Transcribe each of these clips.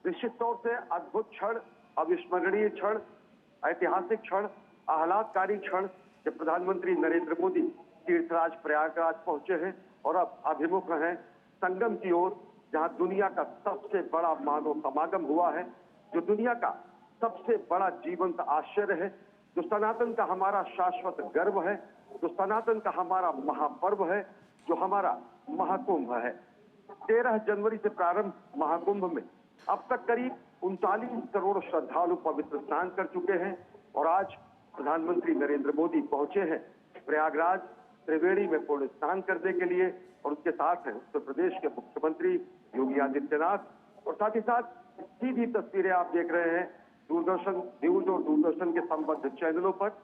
निश्चित तौर से अद्भुत क्षण, अविस्मरणीय क्षण, ऐतिहासिक क्षण, आह्लादकारी क्षण जब प्रधानमंत्री नरेंद्र मोदी तीर्थराज प्रयागराज पहुंचे हैं और अब अभिमुख हैं संगम की ओर, जहां दुनिया का सबसे बड़ा मानव समागम हुआ है, जो दुनिया का सबसे बड़ा जीवंत आश्चर्य है, जो सनातन का हमारा शाश्वत गर्व है, जो सनातन का हमारा महापर्व है, जो हमारा महाकुंभ है। 13 जनवरी से प्रारंभ महाकुंभ में अब तक करीब 39 करोड़ श्रद्धालु पवित्र स्नान कर चुके हैं और आज प्रधानमंत्री नरेंद्र मोदी पहुंचे हैं प्रयागराज त्रिवेणी में पूर्ण स्नान करने के लिए और उसके साथ हैं उत्तर प्रदेश के मुख्यमंत्री योगी आदित्यनाथ और साथ ही साथ सीधी तस्वीरें आप देख रहे हैं दूरदर्शन न्यूज और दूरदर्शन के संबद्ध चैनलों पर।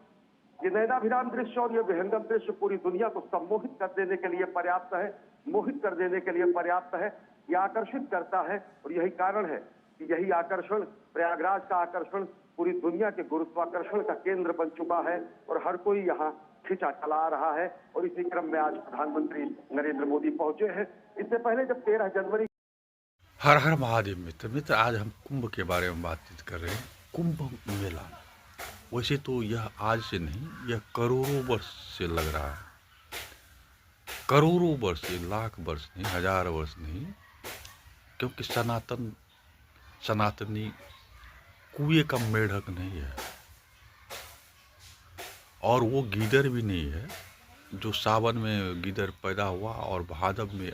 ये नयनाभिराम दृश्य और ये विहंगम दृश्य पूरी दुनिया को सम्मोहित कर देने के लिए पर्याप्त है, मोहित कर देने के लिए पर्याप्त है, ये आकर्षित करता है और यही कारण है कि यही आकर्षण, प्रयागराज का आकर्षण पूरी दुनिया के गुरुत्वाकर्षण का केंद्र बन चुका है और हर कोई यहाँ खिंचा चला रहा है और इसी क्रम में आज प्रधानमंत्री नरेंद्र मोदी पहुंचे हैं। इससे पहले जब 13 जनवरी हर हर महादेव मित्र आज हम कुंभ के बारे में बातचीत कर रहे हैं। कुंभ मेला वैसे तो यह आज से नहीं, यह करोड़ों वर्ष से लग रहा है, करोड़ों वर्ष से, लाख वर्ष नहीं, हजार वर्ष नहीं, क्योंकि सनातनी कुएं का मेढक नहीं है और वो गीदड़ भी नहीं है जो सावन में गीदड़ पैदा हुआ और भादव में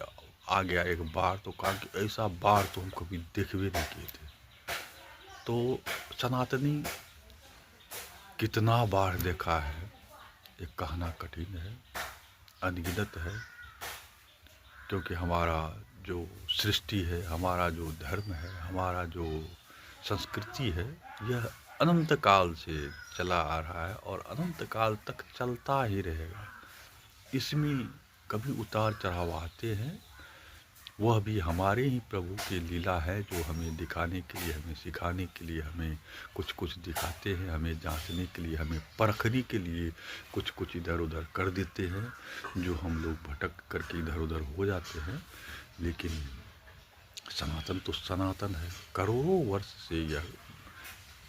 आ गया एक बार, तो कहा कि ऐसा बार तो हम कभी देखते नहीं किए थे। तो सनातनी कितना बार देखा है ये कहना कठिन है, अनगिनत है, क्योंकि हमारा जो सृष्टि है, हमारा जो धर्म है, हमारा जो संस्कृति है, यह अनंत काल से चला आ रहा है और अनंत काल तक चलता ही रहेगा। इसमें कभी उतार चढ़ाव आते हैं, वह भी हमारे ही प्रभु की लीला है जो हमें दिखाने के लिए, हमें सिखाने के लिए, हमें कुछ कुछ दिखाते हैं, हमें जांचने के लिए, हमें परखने के लिए कुछ कुछ इधर उधर कर देते हैं, जो हम लोग भटक करके इधर उधर हो जाते हैं। लेकिन सनातन तो सनातन है, करोड़ों वर्ष से यह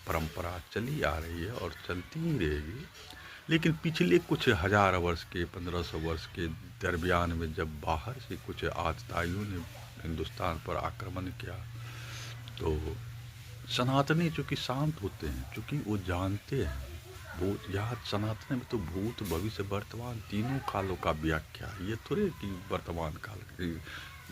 परंपरा चली आ रही है और चलती ही रहेगी। लेकिन पिछले कुछ हजार वर्ष के, 1500 वर्ष के दरमियान में जब बाहर से कुछ आतताइयों ने हिंदुस्तान पर आक्रमण किया, तो सनातनी चूँकि शांत होते हैं, चूँकि वो जानते हैं, वो यहाँ सनातन में तो भूत भविष्य वर्तमान तीनों कालों का व्याख्या, ये थोड़े कि वर्तमान काल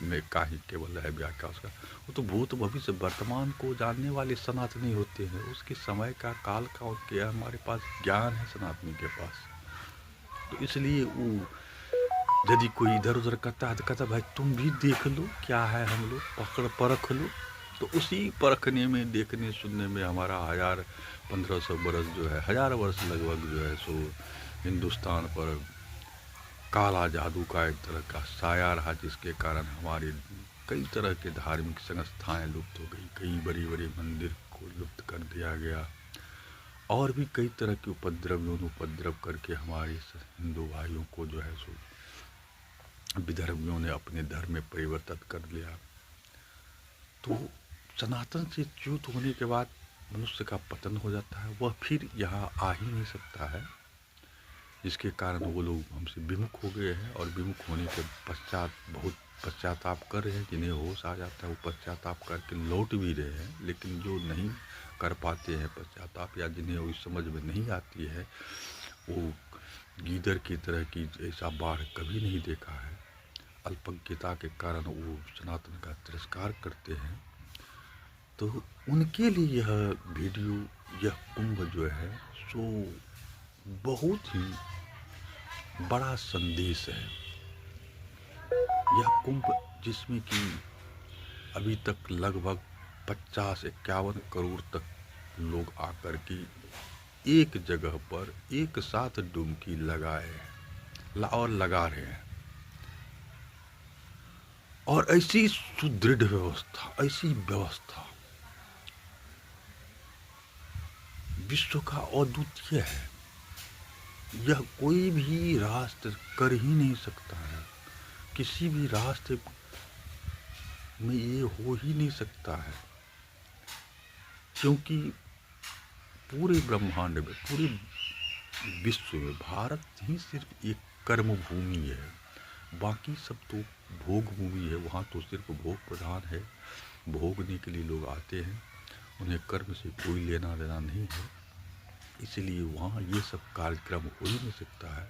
में का ही केवल है व्याख्या उसका, वो तो भूत भविष्य वर्तमान को जानने वाले सनातनी होते हैं। उसके समय का, काल का और क्या हमारे पास ज्ञान है सनातनी के पास। तो इसलिए वो यदि कोई इधर उधर करता है तो कहता भाई तुम भी देख लो क्या है, हम लोग पकड़ परख लो। तो उसी परखने में, देखने सुनने में हमारा 1500 वर्ष जो है, 1000 वर्ष लगभग जो है सो हिंदुस्तान पर काला जादू का एक तरह का साया रहा, जिसके कारण हमारे कई तरह के धार्मिक संस्थाएं लुप्त हो गई, कई बड़ी बड़ी मंदिर को लुप्त कर दिया गया और भी कई तरह के उपद्रव करके हमारे हिंदू भाइयों को जो है सो विधर्मियों ने अपने धर्म में परिवर्तित कर लिया। तो सनातन से च्युत होने के बाद मनुष्य का पतन हो जाता है, वह फिर यहाँ आ ही नहीं सकता है, जिसके कारण वो लोग हमसे विमुख हो गए हैं और विमुख होने के पश्चात बहुत पश्चाताप कर रहे हैं। जिन्हें होश आ जाता है वो पश्चाताप करके लौट भी रहे हैं, लेकिन जो नहीं कर पाते हैं पश्चाताप या जिन्हें वो समझ में नहीं आती है, वो गीदड़ की तरह की ऐसा बाढ़ कभी नहीं देखा है, अल्पज्ञता के कारण वो सनातन का तिरस्कार करते हैं। तो उनके लिए यह वीडियो, यह कुंभ जो है सो बहुत ही बड़ा संदेश है। यह कुंभ जिसमें कि अभी तक लगभग 50-51 करोड़ तक लोग आकर के एक जगह पर एक साथ डुबकी लगाए और लगा रहे हैं, और ऐसी सुदृढ़ व्यवस्था, ऐसी व्यवस्था विश्व का अद्वितीय है। यह कोई भी राष्ट्र कर ही नहीं सकता है, किसी भी राष्ट्र में ये हो ही नहीं सकता है। क्योंकि पूरे ब्रह्मांड में, पूरे विश्व में भारत ही सिर्फ एक कर्म भूमि है, बाकी सब तो भोग भूमि है। वहाँ तो सिर्फ भोग प्रधान है, भोगने के लिए लोग आते हैं, उन्हें कर्म से कोई लेना देना नहीं है। इसलिए वहाँ ये सब कार्यक्रम हो ही नहीं सकता है।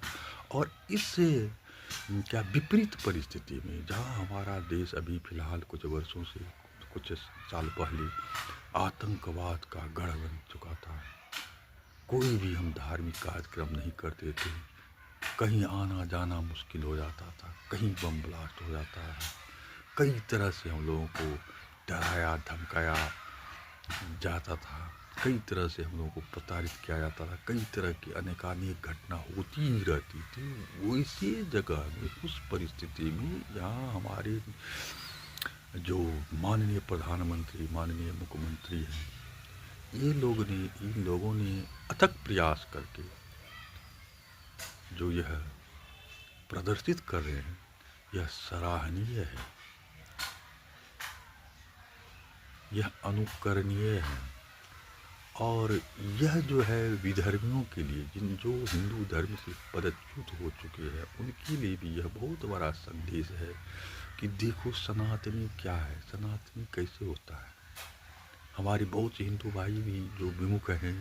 और इस क्या विपरीत परिस्थिति में, जहाँ हमारा देश अभी फिलहाल कुछ वर्षों से, कुछ साल पहले आतंकवाद का गढ़ बन चुका था, कोई भी हम धार्मिक कार्यक्रम नहीं करते थे, कहीं आना जाना मुश्किल हो जाता था, कहीं बम ब्लास्ट हो जाता है, कई तरह से हम लोगों को डराया धमकाया जाता था, कई तरह से हम लोगों को प्रताड़ित किया जाता था, कई तरह की अनेकानेक घटना होती ही रहती थी। वैसी जगह में, उस परिस्थिति में, यहाँ हमारे जो माननीय प्रधानमंत्री, माननीय मुख्यमंत्री हैं, इन लोगों ने अथक प्रयास करके जो यह प्रदर्शित कर रहे हैं, यह सराहनीय है, यह अनुकरणीय है। और यह जो है विधर्मियों के लिए, जो हिंदू धर्म से पदच्युत हो चुके हैं, उनके लिए भी यह बहुत बड़ा संदेश है कि देखो सनातनी क्या है, सनातनी कैसे होता है। हमारे बहुत से हिंदू भाई भी जो विमुख हैं,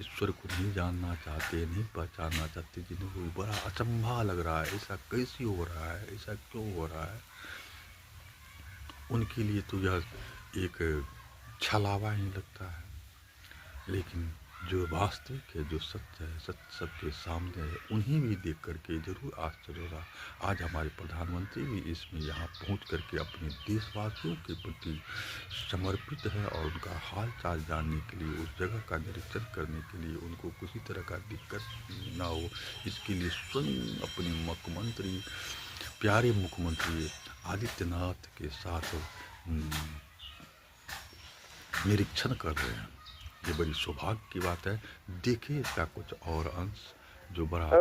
ईश्वर को नहीं जानना चाहते, नहीं पहचानना चाहते, जिन्हें कोई बड़ा अचंभा लग रहा है, ऐसा कैसे हो रहा है, ऐसा क्यों हो रहा है, उनके लिए तो यह एक छलावा ही लगता है। लेकिन जो वास्तविक है, जो सत्य है, सत्य सबके सामने है, उन्हें भी देख करके जरूर आश्चर्य होगा। आज हमारे प्रधानमंत्री भी इसमें यहाँ पहुँच करके अपने देशवासियों के प्रति समर्पित है, और उनका हाल चाल जानने के लिए, उस जगह का निरीक्षण करने के लिए, उनको किसी तरह का दिक्कत ना हो, इसके लिए स्वयं अपने मुख्यमंत्री, प्यारे मुख्यमंत्री आदित्यनाथ के साथ निरीक्षण कर रहे हैं। ये बड़ी सौभाग्य की बात है। देखिए इसका कुछ और अंश जो बड़ा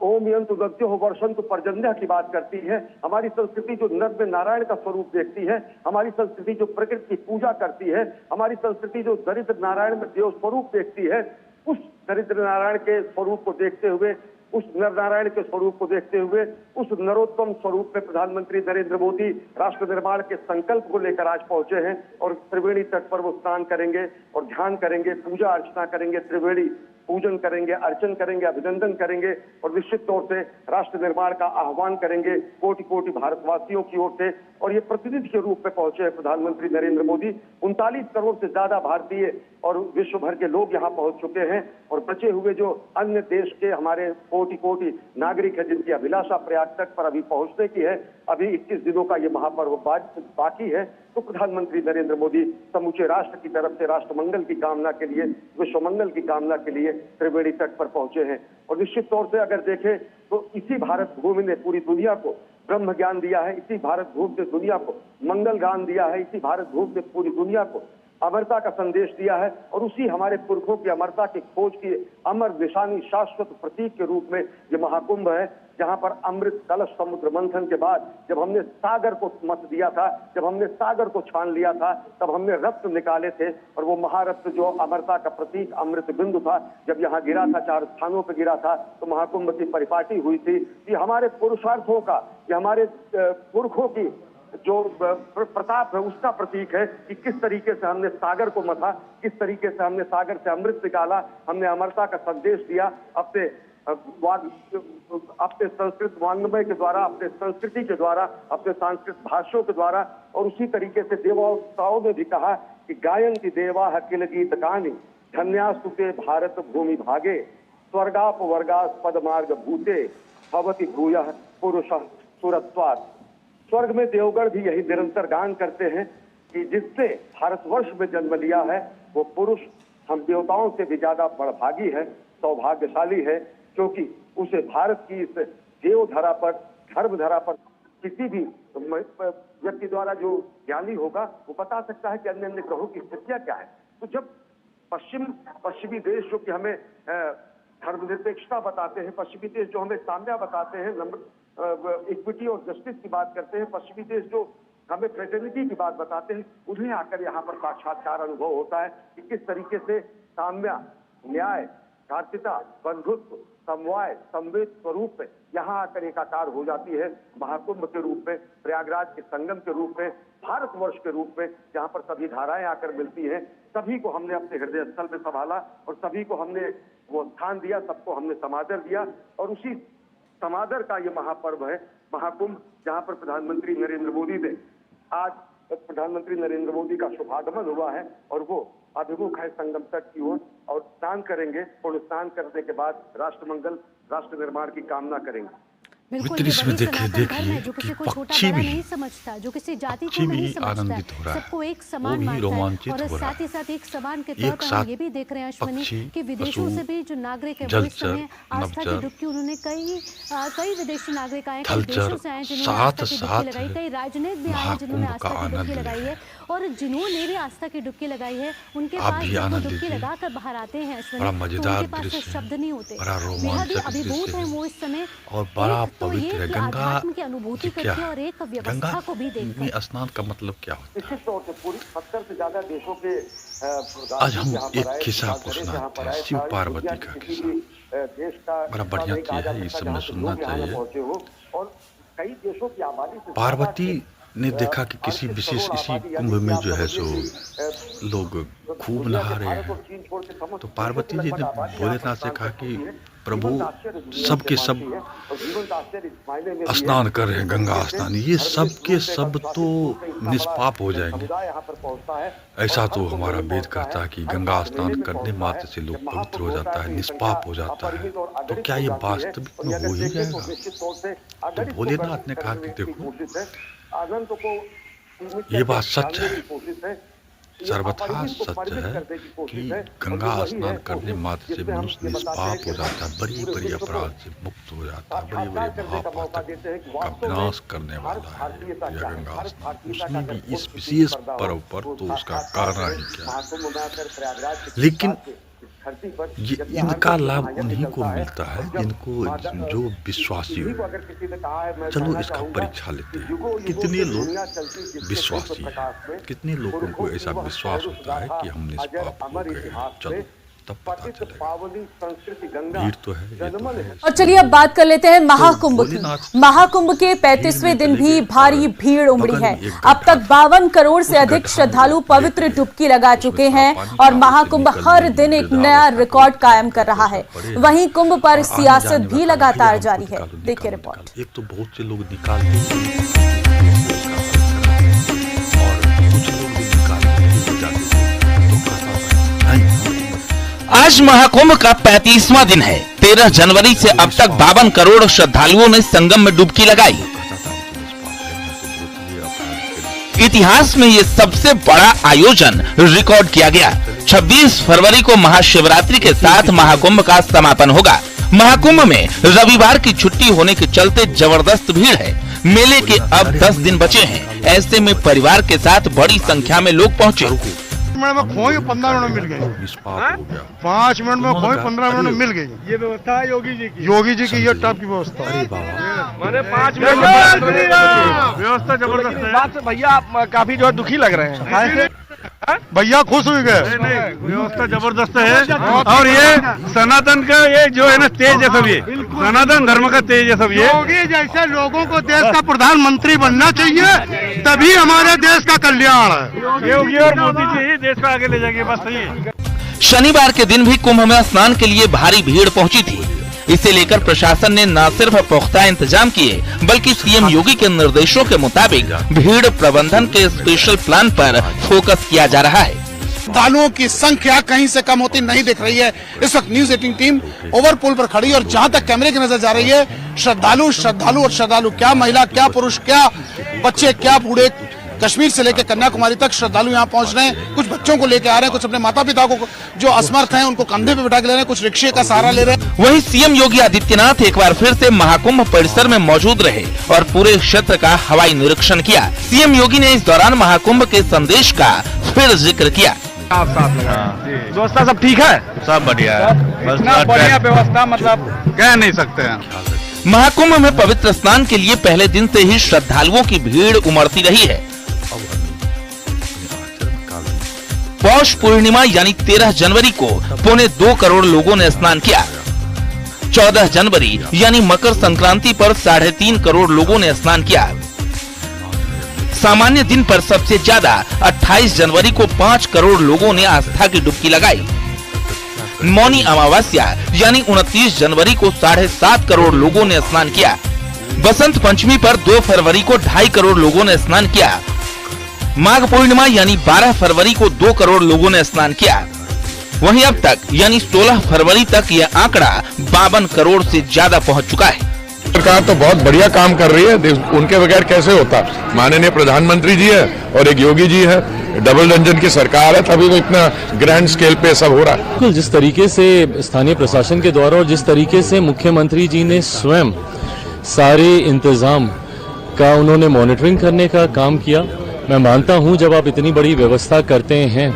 ओम यंतु दद्यो वर्षंतु पर्जन्य की बात करती है। हमारी संस्कृति जो नर में नारायण का स्वरूप देखती है, हमारी संस्कृति जो प्रकृति की पूजा करती है, हमारी संस्कृति जो दरिद्र नारायण में देव स्वरूप देखती है, उस दरिद्र नारायण के स्वरूप को देखते हुए, उस नर नारायण के स्वरूप को देखते हुए, उस नरोत्तम स्वरूप में प्रधानमंत्री नरेंद्र मोदी राष्ट्र निर्माण के संकल्प को लेकर आज पहुंचे हैं। और त्रिवेणी तट पर वो स्नान करेंगे और ध्यान करेंगे, पूजा अर्चना करेंगे, त्रिवेणी पूजन करेंगे, अर्चन करेंगे, अभिनंदन करेंगे, और निश्चित तौर से राष्ट्र निर्माण का आह्वान करेंगे कोटि कोटि भारतवासियों की ओर से। और ये प्रतिनिधि के रूप में पहुंचे हैं प्रधानमंत्री नरेंद्र मोदी। 39 करोड़ से ज्यादा भारतीय और विश्व भर के लोग यहाँ पहुंच चुके हैं, और बचे हुए जो अन्य देश के हमारे कोटि कोटि नागरिक है, जिनकी अभिलाषा प्रयाग तक पर अभी पहुंचने की है, अभी 21 दिनों का ये महापर्व बाकी है। तो प्रधानमंत्री नरेंद्र मोदी समूचे राष्ट्र की तरफ से राष्ट्रमंगल की कामना के लिए, विश्व मंगल की कामना के लिए त्रिवेणी तट पर पहुंचे हैं। और निश्चित तौर से अगर देखें तो इसी भारत भूमि ने पूरी दुनिया को ब्रह्म ज्ञान दिया है, इसी भारत भूमि ने दुनिया को मंगल ज्ञान दिया है, इसी भारत भूमि ने पूरी दुनिया को अमरता का संदेश दिया है। और उसी हमारे पुरखों की अमरता की खोज की अमर निशानी, शाश्वत प्रतीक के रूप में ये महाकुंभ है, जहां पर अमृत कलश समुद्र मंथन के बाद जब हमने सागर को मत दिया था, जब हमने सागर को छान लिया था, तब हमने रत्न निकाले थे, और वो महारत्न जो अमरता का प्रतीक अमृत बिंदु था, जब यहाँ गिरा था, 4 स्थानों पर गिरा था, तो महाकुंभ की परिपाटी हुई थी। ये हमारे पुरुषार्थों का, ये हमारे पुरखों की जो प्रताप है, उसका प्रतीक है कि किस तरीके से हमने सागर को मथा, किस तरीके से हमने सागर से अमृत निकाला, हमने अमरता का संदेश दिया अपने संस्कृत वाङ्मय के द्वारा, अपने संस्कृति के द्वारा, अपने सांस्कृतिक भाषाओं के द्वारा। और उसी तरीके से देवताओं ने भी कहा कि गायन्ति देवा किल गीत गानि धन्यास्तु ते भारत भूमि भागे स्वर्गाप वर्गास पद मार्ग भूते भवति भूयः पुरुषः सुरत्वात्। स्वर्ग में देवगण भी यही निरंतर गान करते हैं कि जिसने भारतवर्ष में जन्म लिया है वो पुरुष हम देवताओं से भी ज्यादा बड़भागी है, सौभाग्यशाली है, क्योंकि उसे भारत की इस देवधरा पर, धर्मधरा पर किसी भी व्यक्ति द्वारा जो ज्ञानी होगा वो बता सकता है कि अन्य अन्य ग्रहों की स्थितियां क्या है। तो जब पश्चिमी देश जो कि हमें धर्मनिरपेक्षता बताते हैं, पश्चिमी देश जो हमें साम्या बताते हैं, इक्विटी और जस्टिस की बात करते हैं, पश्चिमी देश जो हमें फ्रेटर्निटी की बात बताते हैं, उन्हें आकर यहाँ पर साक्षात्कार अनुभव होता है कि किस तरीके से साम्य, न्याय, भारतीयता, बंधुत्व, समवाय, संवेद स्वरूप में यहाँ आकर एकाकार हो जाती है। महाकुंभ के रूप में, प्रयागराज के संगम के रूप में, भारतवर्ष के रूप में, जहाँ पर सभी धाराएं आकर मिलती हैं, सभी को हमने अपने हृदय स्थल में संभाला और सभी को हमने वो स्थान दिया, सबको हमने समादर दिया। और उसी समादर का ये महापर्व है महाकुंभ, जहाँ पर प्रधानमंत्री नरेंद्र मोदी ने आज प्रधानमंत्री नरेंद्र मोदी का शुभागमन हुआ है और वो अभिमुख है संगम तट की ओर और स्नान करेंगे। पुण्य स्नान करने के बाद राष्ट्रमंगल, राष्ट्र निर्माण की कामना करेंगे। मित्र, इसमें देखिए जो किसी को कि छोटा पक्षी बड़ा भी नहीं समझता, जो किसी जाति को नहीं समझता, आनंदित हो रहा है, सबको एक वो समान भी मानता है। रोमांचित और हो रहा साथ ही है। साथ एक समान के तौर पर हम ये भी देख रहे हैं अश्विनी कि विदेशों से भी जो नागरिक है वो इस समय आस्था की डुबकी, उन्होंने कई विदेशी नागरिक आए, कई देशों से आए जिन्होंने आस्था की डुबकी लगाई, कई राजनीतिक भी आए जिन्होंने आस्था की डुबकी लगाई है। और जिन्होंने भी आस्था की डुबकी लगाई है उनके पास डुबकी लगाकर बाहर आते हैं अश्विनी, तो उनके पास शब्द नहीं होते, बेहद ही अभिभूत है वो इस समय। और बड़ा पवित्र है। गंगा की अनुभूति करते हैं और एक व्यवस्था को भी देखते हैं। स्नान का मतलब क्या होता है? निश्चित तौर से पूरी 70 से ज्यादा देशों के आज हम एक किस्सा आपको सुनाते हैं, शिव पार्वती का किस्सा। देश का बड़ा बढ़िया चीज है, इस समय सुनना चाहिए। और कई देशों की आबादी से पार्वती ने देखा कि किसी विशेष इसी कुंभ में जो है सो लोग खूब नहा रहे हैं, तो पार्वती जी ने भोलेनाथ से कहा कि प्रभु सबके सब स्नान कर रहे हैं, गंगा स्नान, ये सब के सब तो निष्पाप हो जाएंगे। ऐसा तो हमारा वेद कहता है कि गंगा स्नान करने मात्र से लोग पवित्र हो जाता है, निष्पाप हो जाता है। तो क्या ये वास्तविक में हो ही जाएगा? तो भोलेनाथ ने कहा कि देखो, ये बात सच है, सर्वथा सच है कि गंगा स्नान करने मात्र से मनुष्य निष्पाप हो जाता है, बड़ी बड़ी अपराध से मुक्त हो जाता है, बड़े बड़े महापातक का विनाश करने वाला है यह गंगा स्नान। उसमें भी इस विशेष पर्व पर तो उसका कारण ही क्या है। लेकिन ये इनका लाभ उन्हीं को मिलता है जिनको, जो विश्वासी हो। चलो इसका परीक्षा लेते हैं, कितने लोग विश्वासी हैं, कितने लोगों को ऐसा विश्वास होता है कि हम निष्पाप हो गए। चलो तब पता चलेगा। भीड़ तो है, ये तो है। और चलिए अब बात कर लेते हैं महाकुंभ की। महाकुंभ के 35वें दिन भी भारी भीड़ उमड़ी है। अब तक 52 करोड़ से अधिक श्रद्धालु पवित्र डुबकी लगा चुके हैं और महाकुंभ हर दिन एक नया रिकॉर्ड कायम कर रहा है। वहीं कुंभ पर सियासत भी लगातार जारी है। देखिए रिपोर्ट। एक तो बहुत से लोग निकालते हैं और कुछ लोग आज महाकुंभ का 35वां दिन है। 13 जनवरी से अब तक 52 करोड़ श्रद्धालुओं ने संगम में डुबकी लगाई। इतिहास में ये सबसे बड़ा आयोजन रिकॉर्ड किया गया। 26 फरवरी को महाशिवरात्रि के साथ महाकुंभ का समापन होगा। महाकुंभ में रविवार की छुट्टी होने के चलते जबरदस्त भीड़ है। मेले के अब 10 दिन बचे हैं। ऐसे में परिवार के साथ बड़ी संख्या में लोग पहुँचे। मिनट में खोई 15 मिनट मिल गई, 5 मिनट में खोई 15 मिनट में मिल गई। ये व्यवस्था है योगी जी की ये टॉप की व्यवस्था है। मैंने 5 मिनट व्यवस्था जबरदस्त है। भैया काफी जो दुखी लग रहे हैं, भैया खुश हुए गए। व्यवस्था जबरदस्त है और ये सनातन का ये जो है ना तेज है सब, ये सनातन धर्म का तेज है सब। ये योगी जैसे लोगों को देश का प्रधानमंत्री बनना चाहिए, तभी हमारे देश का कल्याण है। योगी और मोदी जी देश को आगे ले जाएंगे, बस सही। शनिवार के दिन भी कुंभ में स्नान के लिए भारी भीड़ पहुंची थी। इसे लेकर प्रशासन ने न सिर्फ पुख्ता इंतजाम किए बल्कि सीएम योगी के निर्देशों के मुताबिक भीड़ प्रबंधन के स्पेशल प्लान पर फोकस किया जा रहा है। श्रद्धालुओं की संख्या कहीं से कम होती नहीं दिख रही है। इस वक्त न्यूज 18 टीम ओवरपुल पर खड़ी और जहां तक कैमरे की नजर जा रही है, श्रद्धालु और श्रद्धालु, क्या महिला, क्या पुरुष, क्या बच्चे, क्या बूढ़े, कश्मीर से लेकर कन्याकुमारी तक श्रद्धालु यहाँ पहुंच रहे हैं। कुछ बच्चों को लेकर आ रहे हैं, कुछ अपने माता पिता को जो असमर्थ हैं उनको कंधे पे बिठा के ले रहे हैं, कुछ रिक्शे का सहारा ले रहे हैं। वहीं सीएम योगी आदित्यनाथ एक बार फिर से महाकुंभ परिसर में मौजूद रहे और पूरे क्षेत्र का हवाई निरीक्षण किया। सीएम योगी ने इस दौरान महाकुंभ के संदेश का फिर जिक्र किया। व्यवस्था सब ठीक है, सब बढ़िया है, बढ़िया व्यवस्था, मतलब कह नहीं सकते हैं। महाकुंभ में पवित्र स्नान के लिए पहले दिन से ही श्रद्धालुओं की भीड़ उमड़ती रही है। पौष पूर्णिमा यानी 13 जनवरी को 1.25 करोड़ लोगों ने स्नान किया। 14 जनवरी यानी मकर संक्रांति पर 3.5 करोड़ लोगों ने स्नान किया। सामान्य दिन पर सबसे ज्यादा 28 जनवरी को 5 करोड़ लोगों ने आस्था की डुबकी लगाई। मौनी अमावस्या यानी 29 जनवरी को 7.5 करोड़ लोगों ने स्नान किया। बसंत पंचमी पर 2 फरवरी को 2.5 करोड़ लोगों ने स्नान किया। माघ पूर्णिमा यानी 12 फरवरी को 2 करोड़ लोगों ने स्नान किया। वहीं अब तक यानी 16 फरवरी तक यह आंकड़ा 52 करोड़ से ज्यादा पहुंच चुका है। सरकार तो बहुत बढ़िया काम कर रही है, उनके बगैर कैसे होता। माननीय प्रधानमंत्री जी है और एक योगी जी है, डबल इंजन की सरकार है, तभी तो इतना ग्रैंड स्केल पे सब हो रहा है। बिल्कुल, जिस तरीके से स्थानीय प्रशासन के द्वारा और जिस तरीके से मुख्यमंत्री जी ने स्वयं सारे इंतजाम का उन्होंने मॉनिटरिंग करने का काम किया, मैं मानता हूं जब आप इतनी बड़ी व्यवस्था करते हैं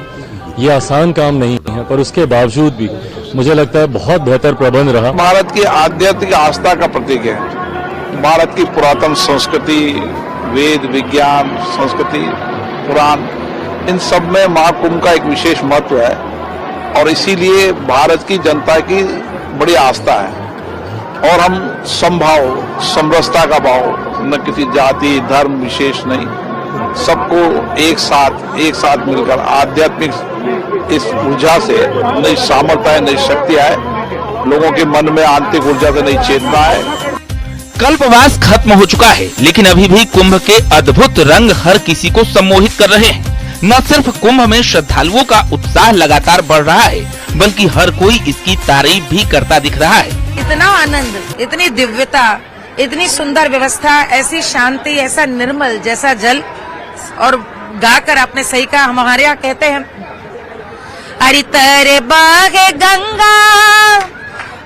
ये आसान काम नहीं है, पर उसके बावजूद भी मुझे लगता है बहुत बेहतर प्रबंध रहा। भारत की आध्यात्मिक आस्था का प्रतीक है। भारत की पुरातन संस्कृति, वेद, विज्ञान, संस्कृति, पुराण, इन सब में महाकुंभ का एक विशेष महत्व है और इसीलिए भारत की जनता की बड़ी आस्था है। और हम समभाव, समरसता का भाव, न किसी जाति धर्म विशेष नहीं, सबको एक साथ मिलकर आध्यात्मिक इस ऊर्जा से नई सामर्थ्य है, नई शक्ति है, लोगों के मन में आंतरिक ऊर्जा से नई चेतना है। कल्पवास खत्म हो चुका है, लेकिन अभी भी कुंभ के अद्भुत रंग हर किसी को सम्मोहित कर रहे हैं। न सिर्फ कुंभ में श्रद्धालुओं का उत्साह लगातार बढ़ रहा है, बल्कि हर कोई इसकी तारीफ भी करता दिख रहा है। इतना आनंद, इतनी दिव्यता, इतनी सुंदर व्यवस्था, ऐसी शांति, ऐसा निर्मल जैसा जल, और गाकर आपने सही कहा, हमारे यहाँ कहते हैं अरे तेरे बाग गंगा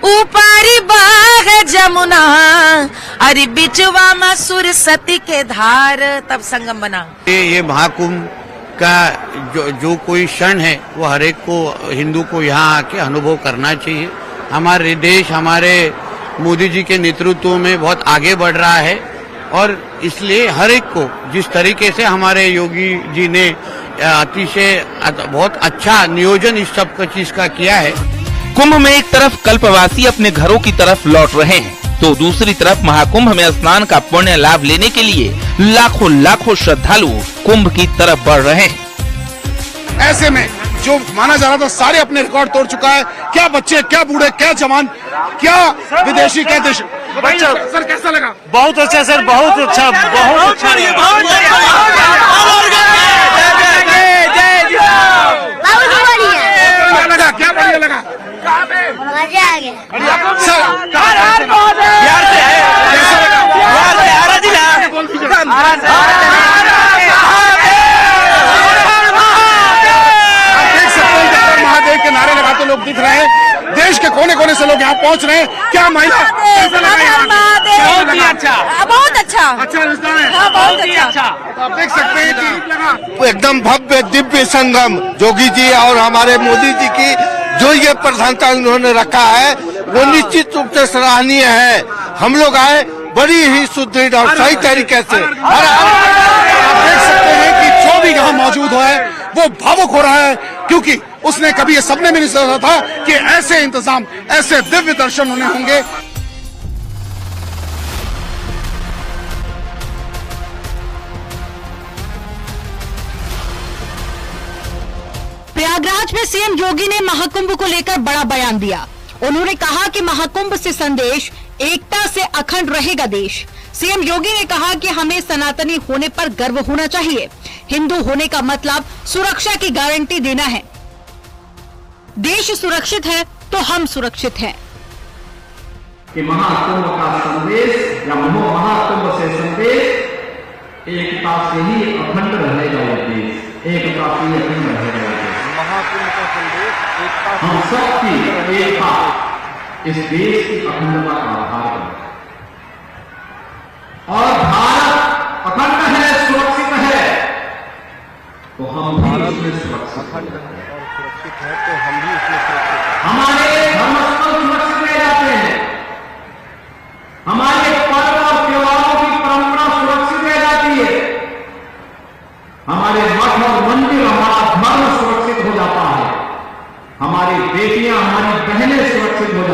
ऊपरी बाग जमुना, अरे बिचवा में सुरसती के धार, तब संगम बना। ये महाकुंभ का जो कोई क्षण है वो हर एक को, हिंदू को यहाँ आके अनुभव करना चाहिए। हमारे देश हमारे मोदी जी के नेतृत्व में बहुत आगे बढ़ रहा है और इसलिए हर एक को जिस तरीके से हमारे योगी जी ने अतिशय बहुत अच्छा नियोजन इस सब चीज का किया है। कुंभ में एक तरफ कल्पवासी अपने घरों की तरफ लौट रहे हैं, तो दूसरी तरफ महाकुंभ में स्नान का पुण्य लाभ लेने के लिए लाखों श्रद्धालु कुंभ की तरफ बढ़ रहे हैं। ऐसे में जो माना जा रहा था सारे अपने रिकॉर्ड तोड़ चुका है। क्या बच्चे, क्या बूढ़े, क्या जवान, क्या विदेशी, क्या देश। सर कैसा लगा? बहुत अच्छा सर, बहुत अच्छा, बहुत अच्छा। क्या बढ़िया लगा? मजा आ गया। बिहार से है, बिहार से हारा जिला। देख सकते हैं महादेव के नारे लगाते लोग दिख रहे हैं। देश के कोने कोने से लोग यहाँ पहुँच रहे हैं। क्या महिला, कैसा लगा? बहुत ही अच्छा, बहुत अच्छा, अच्छा लगता है, बहुत ही अच्छा। आप देख सकते हैं कि एकदम भव्य दिव्य संगम योगी जी और हमारे मोदी जी की जो ये प्रधानता उन्होंने रखा है वो निश्चित रूप से सराहनीय है। हम लोग आए बड़ी ही सुदृढ़ और सही तरीके से। आप देख सकते हैं कि जो भी यहाँ मौजूद है वो भावुक हो रहा है, क्योंकि उसने कभी ये सपने में नहीं सोचा था कि ऐसे इंतजाम, ऐसे दिव्य दर्शन उन्हें होंगे। प्रयागराज में सीएम योगी ने महाकुंभ को लेकर बड़ा बयान दिया। उन्होंने कहा कि महाकुंभ से संदेश एकता से अखंड रहेगा देश। सीएम योगी ने कहा कि हमें सनातनी होने पर गर्व होना चाहिए। हिंदू होने का मतलब सुरक्षा की गारंटी देना है। देश सुरक्षित है तो हम सुरक्षित हैं। कि महाकुंभ का संदेश या महाकुंभ से संदेश एकता से ही अखंड रहेगा ये देश, एकता से ही अखंड रहेगा ये देश। महाकुंभ का संदेश एकता, हम सबकी एकता इस देश की अखंडता का आधार है और भारत अखंड है, सुरक्षित है तो हम भी इसमें सुरक्षित है, तो हम भी इसमें सुरक्षित हैं। हमारे धर्मस्थल सुरक्षित रह जाते हैं, हमारे पर्व और त्योहारों की परंपरा सुरक्षित रह जाती है, हमारे मठ और मंदिर, हमारा धर्म सुरक्षित हो जाता है। बेटियां हमारी बहनें सुरक्षित हो